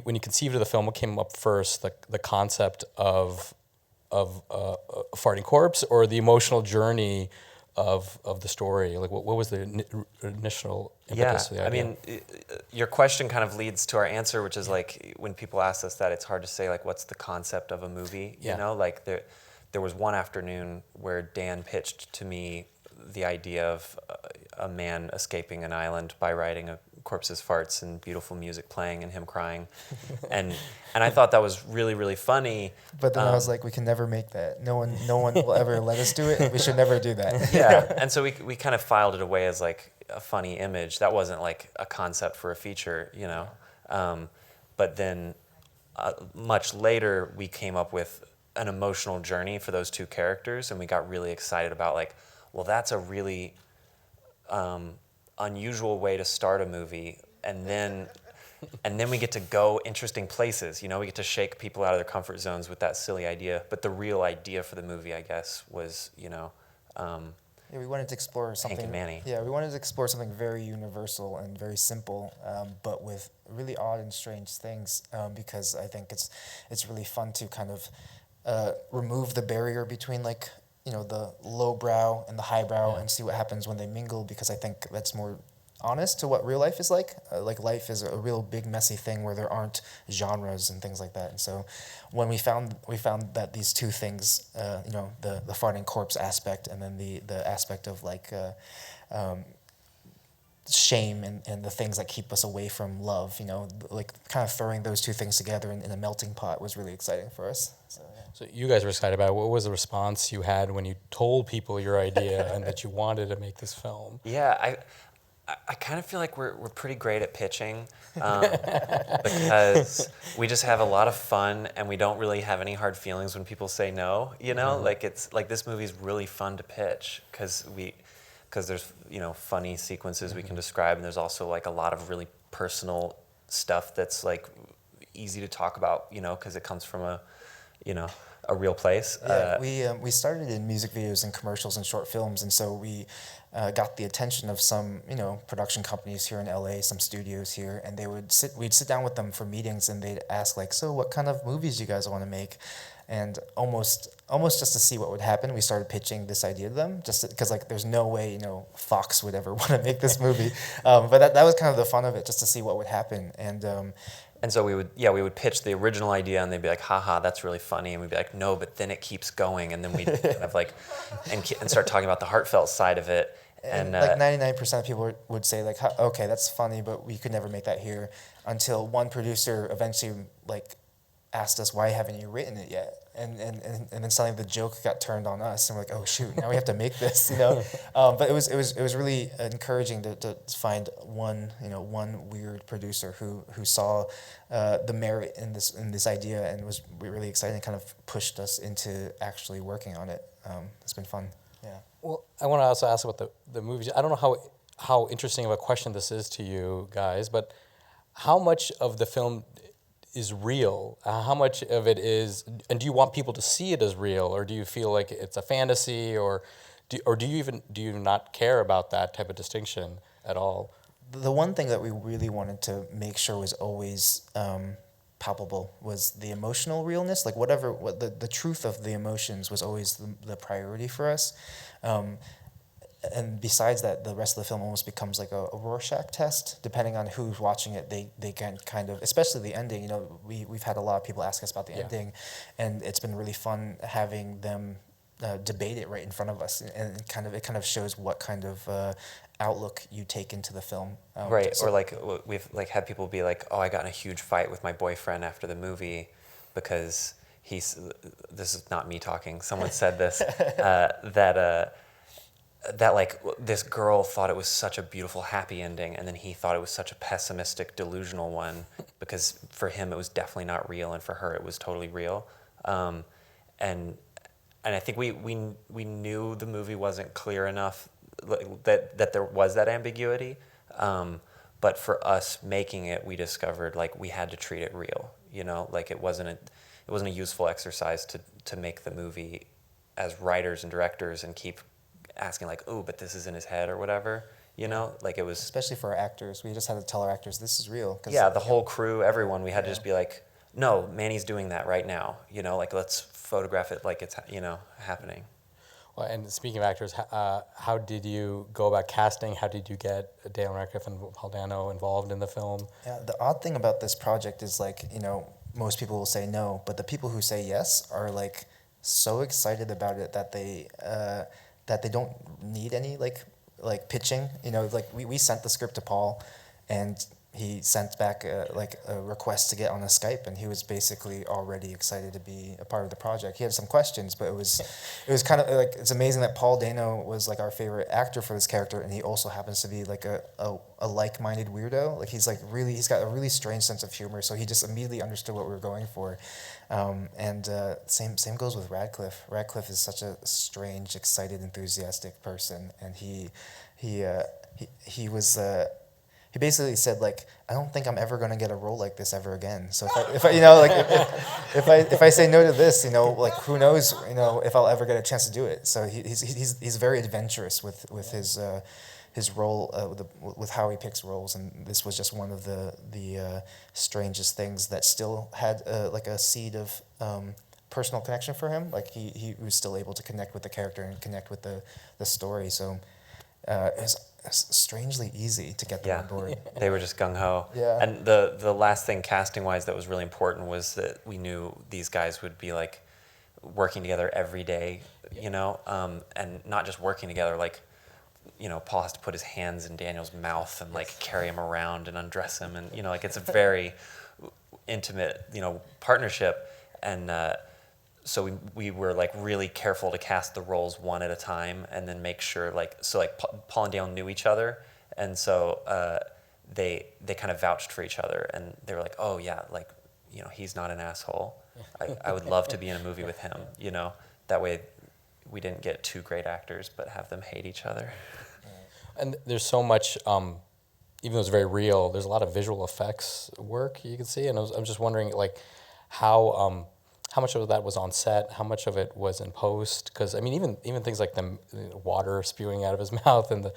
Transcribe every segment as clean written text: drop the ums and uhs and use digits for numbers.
when you conceived of the film, what came up first, the concept of a farting corpse, or the emotional journey of the story? Like, what was the initial impetus of the idea? I mean, your question kind of leads to our answer, which is like, when people ask us that, it's hard to say like, what's the concept of a movie? You know, like there was one afternoon where Dan pitched to me the idea of a man escaping an island by writing a corpse's farts and beautiful music playing and him crying, and I thought that was really, really funny. But then I was like, we can never make that. No one will ever let us do it, and we should never do that. Yeah, and so we kind of filed it away as like a funny image. That wasn't like a concept for a feature, you know. But then much later, we came up with an emotional journey for those two characters, and we got really excited about like, well, that's a really unusual way to start a movie, and then we get to go interesting places. You know, we get to shake people out of their comfort zones with that silly idea. But the real idea for the movie, I guess, was, you know, yeah, we wanted to explore something. Hank and Manny. Yeah, we wanted to explore something very universal and very simple, but with really odd and strange things. Because I think it's really fun to kind of remove the barrier between, like, you know, the lowbrow and the highbrow, and see what happens when they mingle, because I think that's more honest to what real life is like. Like, life is a real big messy thing where there aren't genres and things like that. And so when we found that these two things, you know, the farting corpse aspect, and then the aspect of like shame and the things that keep us away from love, you know, like kind of throwing those two things together in a melting pot was really exciting for us. So, yeah. So you guys were excited about it. What was the response you had when you told people your idea and that you wanted to make this film? Yeah, I kind of feel like we're pretty great at pitching, because we just have a lot of fun, and we don't really have any hard feelings when people say no. You know, like, it's like, this movie's really fun to pitch because there's, you know, funny sequences we can describe, and there's also like a lot of really personal stuff that's like easy to talk about, you know, because it comes from a real place. Yeah, we started in music videos and commercials and short films, and so we got the attention of some, you know, production companies here in LA, some studios here, and we'd sit down with them for meetings, and they'd ask like, so what kind of movies do you guys want to make? And almost just to see what would happen, we started pitching this idea to them, just because like there's no way, you know, Fox would ever want to make this movie, but that was kind of the fun of it, just to see what would happen. And so we would pitch the original idea, and they'd be like, haha, that's really funny. And we'd be like, no, but then it keeps going. And then we'd kind of like, and start talking about the heartfelt side of it. And like 99% of people would say like, okay, that's funny, but we could never make that here, until one producer eventually like asked us, why haven't you written it yet? And then suddenly the joke got turned on us, and we're like, oh shoot, now we have to make this, you know. But it was really encouraging to find one weird producer who saw the merit in this idea, and was really excited, and kind of pushed us into actually working on it. It's been fun. Yeah. Well, I want to also ask about the movies. I don't know how interesting of a question this is to you guys, but how much of the film is real? How much of it is, and do you want people to see it as real, or do you feel like it's a fantasy, or do you not care about that type of distinction at all? The one thing that we really wanted to make sure was always palpable was the emotional realness. Like, what the truth of the emotions was always the priority for us. And besides that, the rest of the film almost becomes like a Rorschach test. Depending on who's watching it, they can kind of, especially the ending. You know, we've had a lot of people ask us about the ending, and it's been really fun having them debate it right in front of us, and it kind of shows what kind of outlook you take into the film. Right, or like we've like had people be like, oh, I got in a huge fight with my boyfriend after the movie because this is not me talking. Someone said this that like this girl thought it was such a beautiful happy ending, and then he thought it was such a pessimistic delusional one, because for him it was definitely not real, and for her it was totally real. And I think we knew the movie wasn't clear enough that there was that ambiguity, but for us making it, we discovered like we had to treat it real, you know, like it wasn't a useful exercise to make the movie as writers and directors and keep asking like, oh, but this is in his head or whatever. you know, like it was. Especially for our actors, we just had to tell our actors this is real. Yeah, the whole crew, everyone, we had to just be like, no, Manny's doing that right now, you know, like let's photograph it like it's, you know, happening. Well, and speaking of actors, how did you go about casting? How did you get Daniel Radcliffe and Paul Dano involved in the film? Yeah, the odd thing about this project is like, you know, most people will say no, but the people who say yes are like so excited about it that they don't need any like pitching. You know, like we sent the script to Paul, and he sent back a request to get on a Skype, and he was basically already excited to be a part of the project. He had some questions, but it was kind of like, it's amazing that Paul Dano was like our favorite actor for this character, and he also happens to be like a like-minded weirdo. Like he's got a really strange sense of humor, so he just immediately understood what we were going for. Same goes with Radcliffe. Radcliffe is such a strange, excited, enthusiastic person, and he was. He basically said, like, I don't think I'm ever going to get a role like this ever again. So if I you know, like, if I say no to this, you know, like, who knows, you know, if I'll ever get a chance to do it. So he's very adventurous with his role, with how he picks roles, and this was just one of the strangest things that still had like a seed of personal connection for him. Like he was still able to connect with the character and connect with the story. So it was strangely easy to get them on board. They were just gung-ho. Yeah. And the last thing casting-wise that was really important was that we knew these guys would be like working together every day, you know, and not just working together, like, you know, Paul has to put his hands in Daniel's mouth and like carry him around and undress him, and, you know, like it's a very intimate, you know, partnership. And so we were like really careful to cast the roles one at a time, and then make sure like Paul and Daniel knew each other, and so they kind of vouched for each other, and they were like, oh yeah, like, you know, he's not an asshole. I would love to be in a movie with him, you know. That way we didn't get two great actors but have them hate each other. And there's so much, even though it's very real, there's a lot of visual effects work you can see, and I'm just wondering, like, how much of that was on set, how much of it was in post? Because I mean, even things like the water spewing out of his mouth and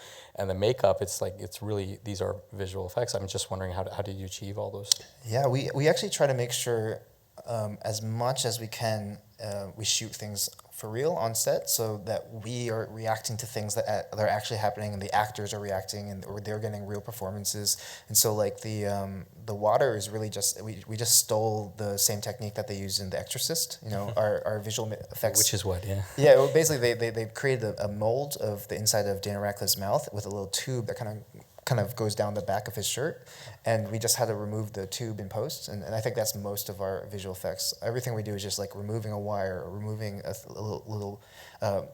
the makeup, it's like, it's really, these are visual effects. I'm just wondering, how did you achieve all those? Yeah, we actually try to make sure as much as we can we shoot things for real on set, so that we are reacting to things that are actually happening, and the actors are reacting, and or they're getting real performances. And so like the water is really just, we just stole the same technique that they used in The Exorcist. You know, our visual effects. Which is what, yeah. Yeah, well, basically they created a mold of the inside of Daniel Radcliffe's mouth with a little tube that kind of goes down the back of his shirt, and we just had to remove the tube in post, and I think that's most of our visual effects. Everything we do is just like removing a wire or removing a little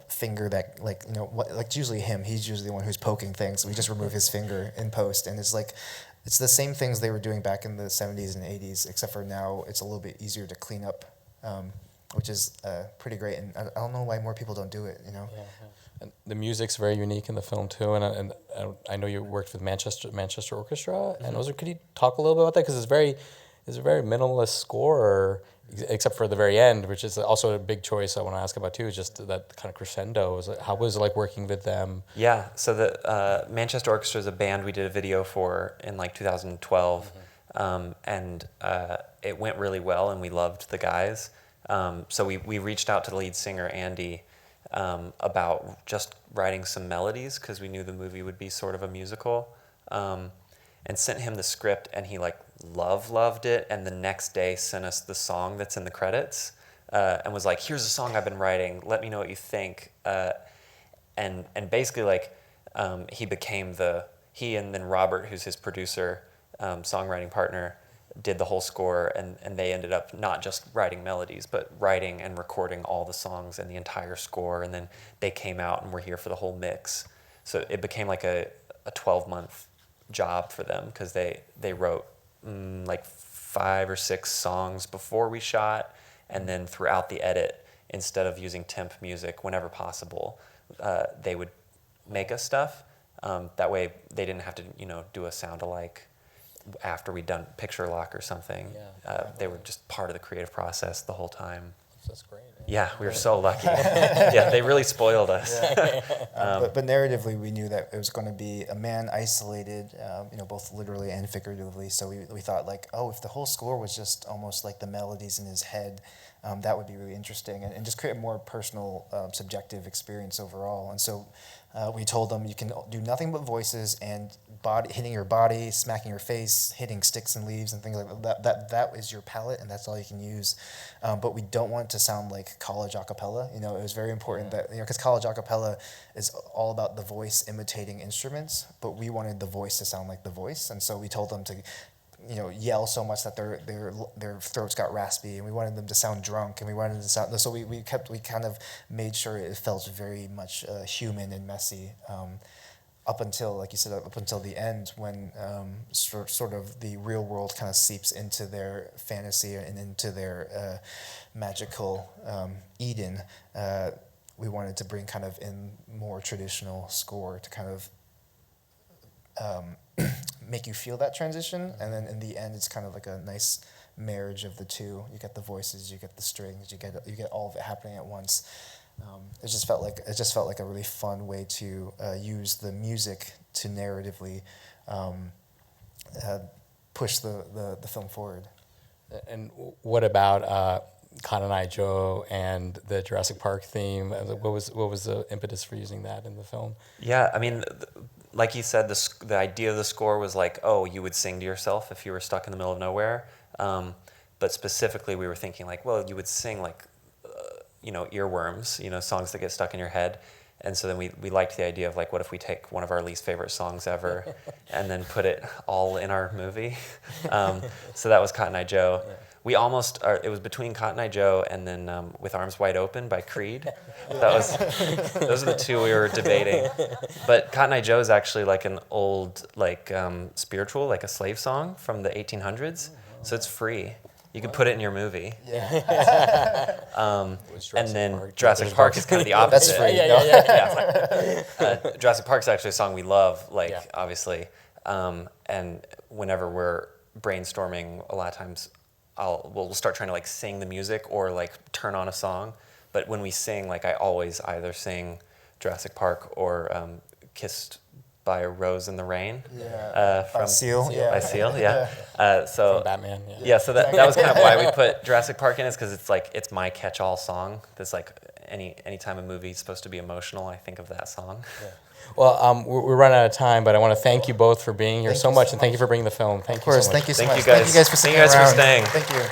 finger that, like, you know, like, it's usually him, he's usually the one who's poking things, so we just remove his finger in post, and it's the same things they were doing back in the 70s and 80s, except for now it's a little bit easier to clean up, which is pretty great, and I don't know why more people don't do it, you know. Yeah. And the music's very unique in the film too, and I know you worked with Manchester Orchestra, and could you talk a little bit about that, because it's a very minimalist score, except for the very end, which is also a big choice I want to ask about too, is just that kind of crescendo. How was it like working with them? Yeah, so the Manchester Orchestra is a band we did a video for in like 2012, and it went really well, and we loved the guys. So we reached out to the lead singer, Andy, about just writing some melodies, because we knew the movie would be sort of a musical, and sent him the script, and he like loved it, and the next day sent us the song that's in the credits, and was like, here's a song I've been writing, let me know what you think, and basically like he and then Robert, who's his producer, songwriting partner, did the whole score, and they ended up not just writing melodies, but writing and recording all the songs and the entire score, and then they came out and were here for the whole mix. So it became like a 12-month job for them, because they wrote like 5 or 6 songs before we shot, and then throughout the edit, instead of using temp music whenever possible, they would make us stuff. That way they didn't have to, you know, do a sound-alike after we'd done picture lock or something. They were just part of the creative process the whole time. That's great. Yeah, we were so lucky. Yeah, they really spoiled us. But narratively, we knew that it was going to be a man isolated, both literally and figuratively. So we thought like, oh, if the whole score was just almost like the melodies in his head, that would be really interesting and just create a more personal, subjective experience overall. And so we told them you can do nothing but voices and hitting your body, smacking your face, hitting sticks and leaves and things like that. That is your palette, and that's all you can use. But we don't want it to sound like college a cappella. It was very important that, because college a cappella is all about the voice imitating instruments, but we wanted the voice to sound like the voice. And so we told them to yell so much that their throats got raspy, and we wanted them to sound drunk, and we wanted them to sound. So we kind of made sure it felt very much human and messy, up until, like you said, up until the end when sort of the real world kind of seeps into their fantasy and into their magical Eden. We wanted to bring kind of in more traditional score to kind of make you feel that transition, and then in the end it's kind of like a nice marriage of the two. You get the voices, you get the strings, you get all of it happening at once. It just felt like a really fun way to use the music to narratively push the film forward. And what about Cotton Eye Joe and the Jurassic Park theme? What was the impetus for using that in the film? Yeah, I mean, like you said, the idea of the score was like, oh, you would sing to yourself if you were stuck in the middle of nowhere. But specifically, we were thinking like, well, you would sing like, earworms, songs that get stuck in your head. And so then we liked the idea of like, what if we take one of our least favorite songs ever and then put it all in our movie? So that was Cotton Eye Joe. Yeah. We almost, it was between Cotton Eye Joe and then With Arms Wide Open by Creed. Those are the two we were debating. But Cotton Eye Joe is actually like an old, like spiritual, like a slave song from the 1800s. So it's free. You could put it in your movie. Yeah. And then Jurassic Park is kind of the opposite. That's free. Yeah. Jurassic Park is actually a song we love, obviously. And whenever we're brainstorming, a lot of times we'll start trying to like sing the music or like turn on a song. But when we sing, like I always either sing Jurassic Park or Kissed by a Rose in the Rain. Yeah. From Seal. By Seal, yeah. From Batman, yeah. Yeah, so that was kind of why we put Jurassic Park in, is because it's like, it's my catch-all song. That's like, anytime a movie is supposed to be emotional, I think of that song. Yeah. Well, we're running out of time, but I want to thank you both for being here so much, and thank you for bringing the film. Thank you so much. Thank you so much. Thank you guys for staying around. Thank you guys for staying. Thank you.